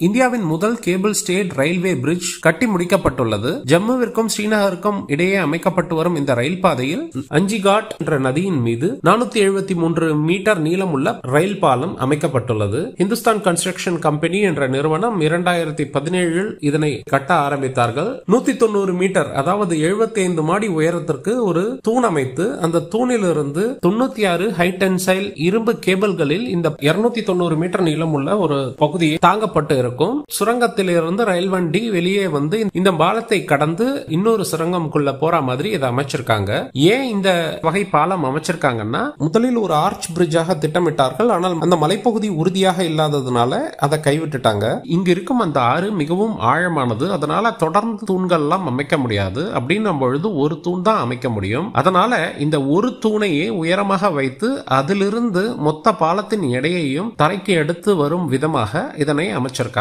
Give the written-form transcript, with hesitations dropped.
இந்தியாவின் முதல் cable state railway bridge கட்டி முடிக்கப்பட்டுள்ளது. ஜம்முவிற்கும் ஸ்ரீநகருக்கும் இடையே அமைக்கப்பட்டு வரும் இந்த ரயில் பாதையில் அஞ்சிகாட் என்ற நதியின் மீது 473 மீட்டர் நீளமுள்ள ரயில் பாலம் அமைக்கப்பட்டுள்ளது. இந்துஸ்தான் கன்ஸ்ட்ரக்ஷன் கம்பெனி என்ற நிறுவனம் 2017 இதனை கட்ட ஆரம்பித்தார்கள். 190 மீட்டர் அதாவது 75 மாடி உயரத்திற்கு ஒரு தூண் அமைத்து அந்த தூணிலிருந்து 96 ஹை டென்சைல் இரும்பு கேபிள்களில் இந்த 290 மீட்டர் நீளமுள்ள ஒரு பகுதியை தாங்கப்பட்டு இருக்கும். சுரங்கத்திலிருந்து ரயில் வண்டி வெளியே வந்து இந்த பாலத்தை கடந்து இன்னொரு சுரங்கம்குள்ள போற மாதிரி இதை அமைச்சிருக்காங்க. ஏன் இந்த வகை பாலம் அமைச்சிருக்காங்கன்னா, முதலில் ஒரு ஆர்ச் பிரிட்ஜாக திட்டமிட்டார்கள். ஆனால் அந்த மலைப்பகுதி உறுதியாக இல்லாததுனால அதை கைவிட்டுட்டாங்க. இங்க இருக்கும் அந்த ஆறு மிகவும் ஆழமானது. அதனால தொடர்ந்து தூண்கள் எல்லாம் அமைக்க முடியாது. அப்படின்னும் பொழுது ஒரு தூண் தான் அமைக்க முடியும். அதனால இந்த ஒரு தூணையே உயரமாக வைத்து அதிலிருந்து மொத்த பாலத்தின் எடையையும் தரைக்கு எடுத்து வரும் விதமாக இதனை அமைச்சிருக்காங்க.